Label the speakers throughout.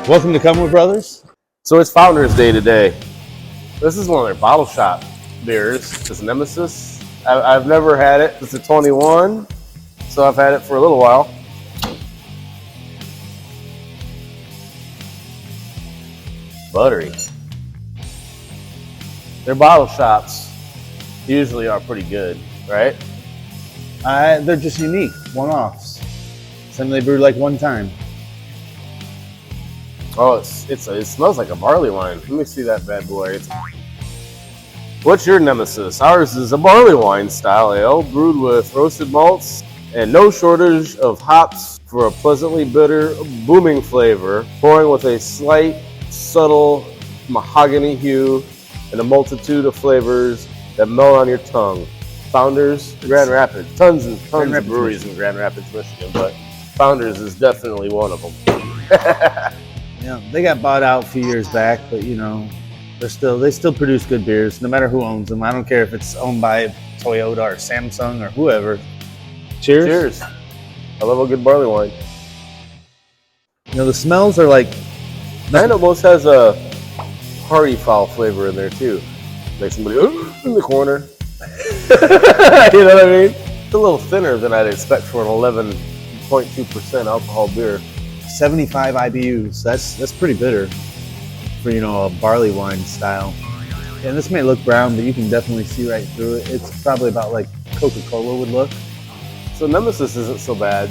Speaker 1: Welcome to Cunw Brothers.
Speaker 2: So it's Founders Day today. This is one of their bottle shop beers. It's Nemesis. I've never had it. It's a 21, so I've had it for a little while. Buttery. Their bottle shops usually are pretty good, right?
Speaker 1: They're just unique, one-offs. Something they brewed like one time.
Speaker 2: Oh, it smells like a barley wine. Let me see that bad boy. What's your Nemesis? Ours is a barley wine style ale brewed with roasted malts and no shortage of hops for a pleasantly bitter, booming flavor, pouring with a slight, subtle mahogany hue and a multitude of flavors that melt on your tongue. Founders, Grand Rapids. Tons and tons of breweries in Grand Rapids, Michigan, but Founders is definitely one of them.
Speaker 1: Yeah, they got bought out a few years back, but you know, they still produce good beers, no matter who owns them. I don't care if it's owned by Toyota or Samsung or whoever. Cheers.
Speaker 2: Cheers. I love a good barley wine.
Speaker 1: You know, the smells are like...
Speaker 2: Mine almost has a party foul flavor in there too. Like somebody in the corner. You know what I mean? It's a little thinner than I'd expect for an 11.2% alcohol beer.
Speaker 1: 75 IBUs. That's pretty bitter for, you know, a barley wine style. And this may look brown, but you can definitely see right through it. It's probably about like Coca-Cola would look.
Speaker 2: So Nemesis isn't so bad.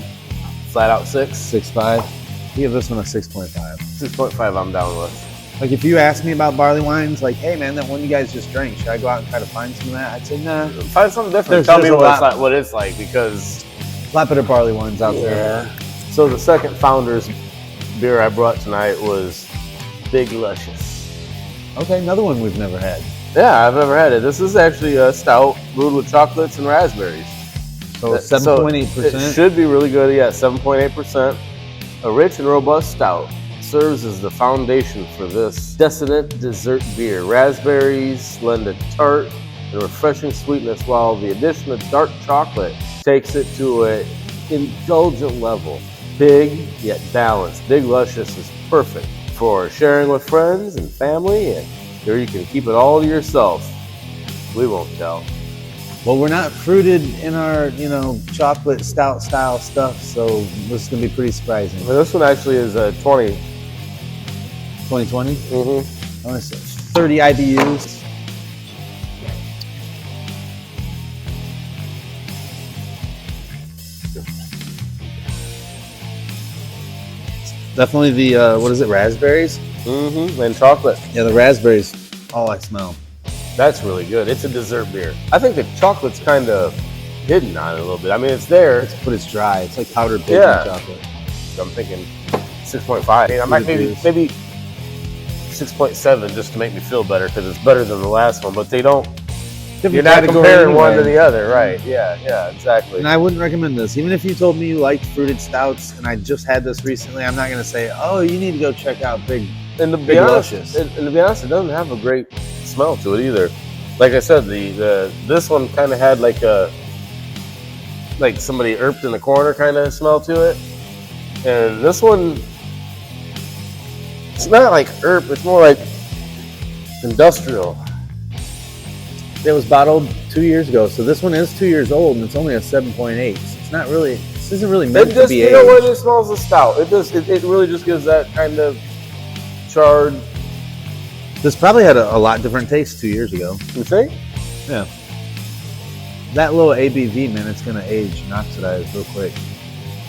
Speaker 2: Flat out 6.
Speaker 1: 6.5. You give this one a 6.5.
Speaker 2: 6.5 I'm down with.
Speaker 1: Like if you ask me about barley wines, like, hey man, that one you guys just drank, should I go out and try to find some of that? I'd say nah.
Speaker 2: Find something different. Tell me what it's like, because
Speaker 1: a lot better barley wines out there.
Speaker 2: So the second Founders beer I brought tonight was Big Luscious.
Speaker 1: Okay, another one we've never had.
Speaker 2: Yeah, I've never had it. This is actually a stout brewed with chocolates and raspberries.
Speaker 1: So 7.8%.
Speaker 2: So it should be really good. Yeah, 7.8%. A rich and robust stout serves as the foundation for this decadent dessert beer. Raspberries lend a tart and refreshing sweetness, while the addition of dark chocolate takes it to an indulgent level. Big yet balanced. Big Luscious is perfect for sharing with friends and family, and here you can keep it all to yourself. We won't tell.
Speaker 1: Well, we're not fruited in our, you know, chocolate stout style stuff, so this is going to be pretty surprising.
Speaker 2: Well, this one actually is a 20.
Speaker 1: 2020?
Speaker 2: Mm-hmm.
Speaker 1: 30 IBUs. Definitely the, what is it, raspberries?
Speaker 2: Mm-hmm, and chocolate.
Speaker 1: Yeah, the raspberries, all I smell.
Speaker 2: That's really good. It's a dessert beer. I think the chocolate's kind of hidden on it a little bit. I mean, it's there.
Speaker 1: But it's dry. It's like powdered baking chocolate.
Speaker 2: So I'm thinking 6.5. I mean, I might maybe 6.7 just to make me feel better, because it's better than the last one, but they don't... You're not comparing one to the other, right? Yeah, exactly.
Speaker 1: And I wouldn't recommend this. Even if you told me you liked fruited stouts and I just had this recently, I'm not going to say, oh, you need to go check out Big Luscious.
Speaker 2: And to be honest, it doesn't have a great smell to it either. Like I said, this one kind of had like somebody irped in the corner kind of smell to it. And this one, it's not like irp, it's more like industrial.
Speaker 1: It was bottled 2 years ago, so this one is 2 years old, and it's only a 7.8. So it's not really. This isn't really meant to be aged.
Speaker 2: You know what? It smells a stout. It really just gives that kind of charred.
Speaker 1: This probably had a lot different taste 2 years ago.
Speaker 2: You think?
Speaker 1: Yeah. That low ABV, man, it's gonna age and oxidize real quick.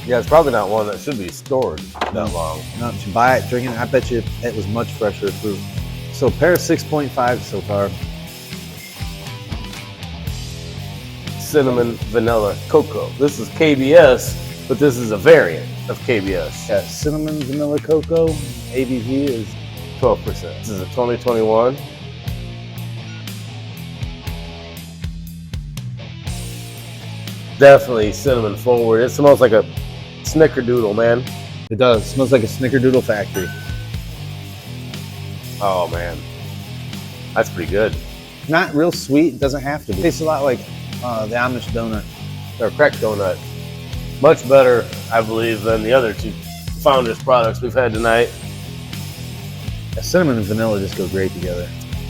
Speaker 2: Yeah, it's probably not one that should be stored that long.
Speaker 1: No, you buy it, drink it. I bet you it was much fresher fruit. So pear 6.5 so far.
Speaker 2: Cinnamon, vanilla, cocoa. This is KBS, but this is a variant of KBS.
Speaker 1: Yeah, cinnamon, vanilla, cocoa. ABV is
Speaker 2: 12%. This is a 2021. Definitely cinnamon forward. It smells like a snickerdoodle, man.
Speaker 1: It does. It smells like a snickerdoodle factory.
Speaker 2: Oh man, that's pretty good.
Speaker 1: Not real sweet. It doesn't have to be. It tastes a lot like the Amish donut.
Speaker 2: Or cracked donut. Much better, I believe, than the other two Founders products we've had tonight.
Speaker 1: Cinnamon and vanilla just go great together.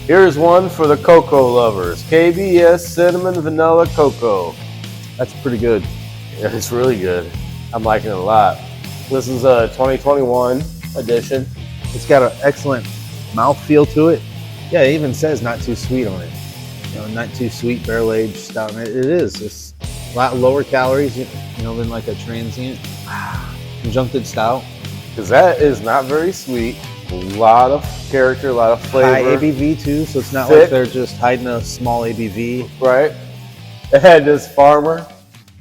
Speaker 2: Here's one for the cocoa lovers. KBS Cinnamon Vanilla Cocoa.
Speaker 1: That's pretty good.
Speaker 2: Yeah, it's really good. I'm liking it a lot. This is a 2021 edition.
Speaker 1: It's got an excellent mouthfeel to it. Yeah, it even says not too sweet on it. You know, not too sweet, barrel-aged stout. And it is. It's a lot lower calories, you know, than like a transient conjuncted stout.
Speaker 2: Because that is not very sweet. A lot of character, a lot of flavor.
Speaker 1: High ABV too, so it's not
Speaker 2: thick.
Speaker 1: like they're just hiding a small ABV.
Speaker 2: Right. It had this farmer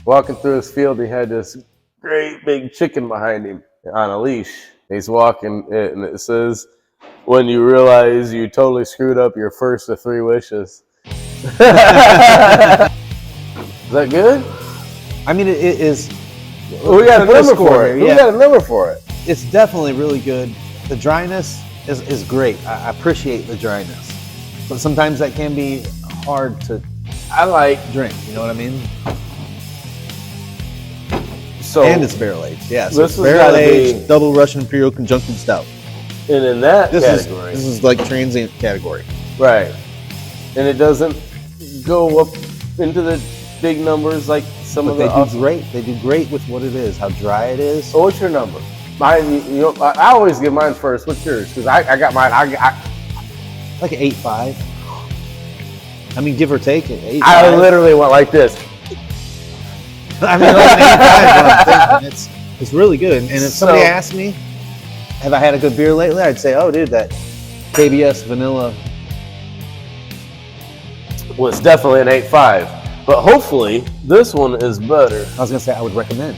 Speaker 2: walking through his field. He had this great big chicken behind him on a leash. He's walking, and it says, "When you realize you totally screwed up your first of 3 wishes." Is that good?
Speaker 1: I mean, it is.
Speaker 2: We got a
Speaker 1: put a
Speaker 2: number
Speaker 1: score
Speaker 2: for it.
Speaker 1: here,
Speaker 2: We
Speaker 1: yeah.
Speaker 2: got a number for it.
Speaker 1: It's definitely really good. The dryness is great. I appreciate the dryness, but sometimes that can be hard to
Speaker 2: I like
Speaker 1: drink. You know what I mean?
Speaker 2: so.
Speaker 1: And it's barrel aged. Yeah, so
Speaker 2: This
Speaker 1: it's
Speaker 2: has
Speaker 1: barrel
Speaker 2: gotta
Speaker 1: aged
Speaker 2: be-
Speaker 1: double Russian Imperial Conjuncted Stout.
Speaker 2: and in that
Speaker 1: This
Speaker 2: category,
Speaker 1: is like transient category.
Speaker 2: right? And it doesn't go up into the big numbers like some
Speaker 1: But
Speaker 2: of
Speaker 1: they
Speaker 2: the.
Speaker 1: do great. They do great with what it is, how dry it is.
Speaker 2: So what's your number? Mine, you know, I always give mine first. What's yours? Because I got mine.
Speaker 1: Like an 8.5. I mean, give or take it. 8.5.
Speaker 2: I literally went like this.
Speaker 1: I mean, like an 8.5. What I'm thinking. It's really good. And if somebody
Speaker 2: So-
Speaker 1: asked me, have I had a good beer lately? I'd say, oh, dude, that KBS vanilla.
Speaker 2: Well, it's definitely an 8.5. But hopefully this one is better.
Speaker 1: I was gonna say I would recommend.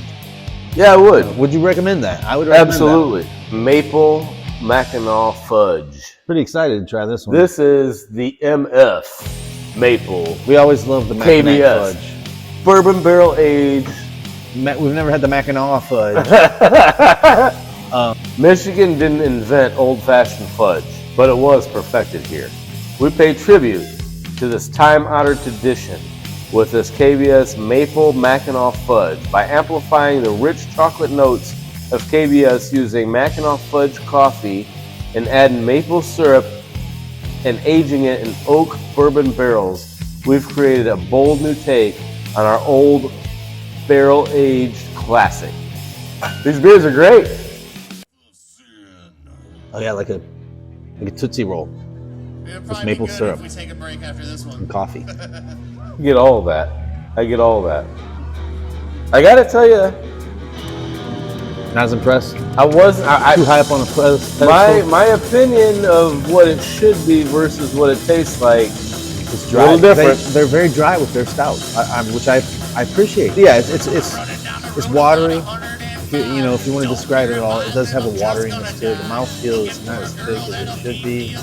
Speaker 2: Yeah, I would.
Speaker 1: Would you recommend that? I would recommend
Speaker 2: Absolutely. Maple Mackinac Fudge.
Speaker 1: Pretty excited to try this one.
Speaker 2: This is the MF Maple
Speaker 1: We always love the Mackinac
Speaker 2: KBS.
Speaker 1: Fudge.
Speaker 2: Bourbon Barrel Aged.
Speaker 1: We've never had the Mackinac Fudge.
Speaker 2: Michigan didn't invent old-fashioned fudge, but it was perfected here. We pay tribute to this time-honored tradition with this KBS Maple Mackinac Fudge by amplifying the rich chocolate notes of KBS using Mackinac Fudge coffee and adding maple syrup and aging it in oak bourbon barrels. We've created a bold new take on our old barrel-aged classic. These beers are great.
Speaker 1: Oh yeah, like a Tootsie Roll
Speaker 3: It'll
Speaker 1: with
Speaker 3: probably
Speaker 1: maple
Speaker 3: be good
Speaker 1: syrup
Speaker 3: if we take a break after this one.
Speaker 1: and coffee.
Speaker 2: I get all that. I get all that. I gotta tell you,
Speaker 1: Not as impressed.
Speaker 2: I wasn't.
Speaker 1: Too high up on a pedestal.
Speaker 2: My opinion of what it should be versus what it tastes like.
Speaker 1: It's
Speaker 2: a
Speaker 1: dry.
Speaker 2: little different.
Speaker 1: They're very dry with their stout, which I appreciate. Yeah, it's watery. You know, if you want to describe it at all, it does have a wateriness to it. The mouthfeel is not as thick as it should be,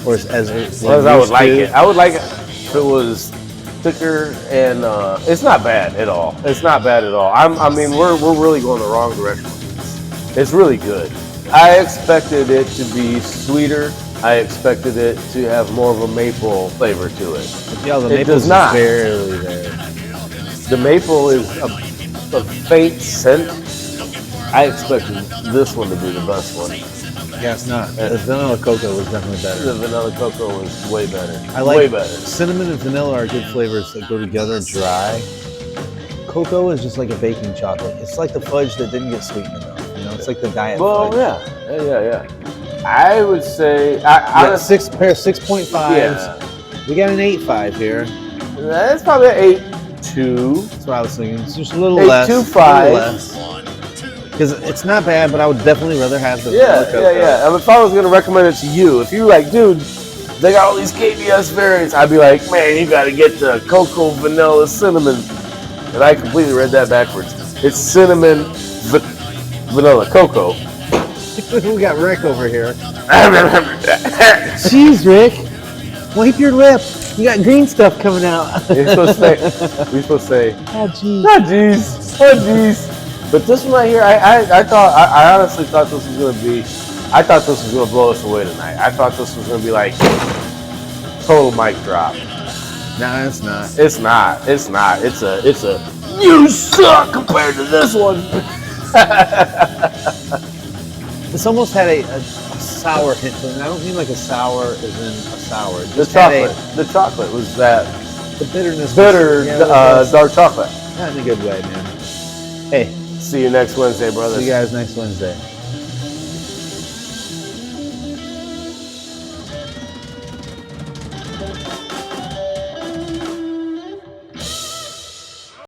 Speaker 1: or as
Speaker 2: As I would like it. I would like it if it was thicker, and it's not bad at all. It's not bad at all. I mean, we're really going the wrong direction with this. It's really good. I expected it to be sweeter. I expected it to have more of a maple flavor to it.
Speaker 1: Yeah, the
Speaker 2: It
Speaker 1: maple's
Speaker 2: does not.
Speaker 1: barely there.
Speaker 2: The maple is a faint scent. I expected this one to be the best one.
Speaker 1: Yeah, it's not. The vanilla cocoa was definitely
Speaker 2: The
Speaker 1: better.
Speaker 2: vanilla cocoa was way better.
Speaker 1: I like
Speaker 2: way better.
Speaker 1: cinnamon and vanilla are good flavors that go together dry. Cocoa is just like a baking chocolate. It's like the fudge that didn't get sweetened enough. You know, it's like the diet
Speaker 2: Well,
Speaker 1: fudge.
Speaker 2: yeah. I would say,
Speaker 1: Yeah, 6.5s.
Speaker 2: Yeah.
Speaker 1: We got an 8.5 here.
Speaker 2: That's probably an 8.2.
Speaker 1: That's what I was thinking. It's just a little
Speaker 2: 8.25.
Speaker 1: less. Because it's not bad, but I would definitely rather have the
Speaker 2: Yeah.
Speaker 1: vanilla cocoa.
Speaker 2: I mean, if I was gonna recommend it to you, if you were like, dude, they got all these KBS variants, I'd be like, man, you gotta get the cocoa, vanilla, cinnamon. And I completely read that backwards. It's cinnamon, vanilla, cocoa.
Speaker 1: We got Rick over here. Jeez, Rick. Wipe your lip. You got green stuff coming out.
Speaker 2: You're supposed to say,
Speaker 1: Oh, jeez.
Speaker 2: oh jeez, oh jeez. But this one right here, I honestly thought this was gonna blow us away tonight. I thought this was gonna be like total mic drop.
Speaker 1: No, it's not.
Speaker 2: It's not. It's a you suck compared to this one.
Speaker 1: This almost had a sour hint to it. And I don't mean like a sour as in a sour. It
Speaker 2: The
Speaker 1: just had
Speaker 2: chocolate was that
Speaker 1: the bitterness.
Speaker 2: bitter,
Speaker 1: was, yeah, it was
Speaker 2: dark chocolate.
Speaker 1: not in a good way, man. Hey,
Speaker 2: See you next Wednesday, brothers.
Speaker 1: see you guys next Wednesday.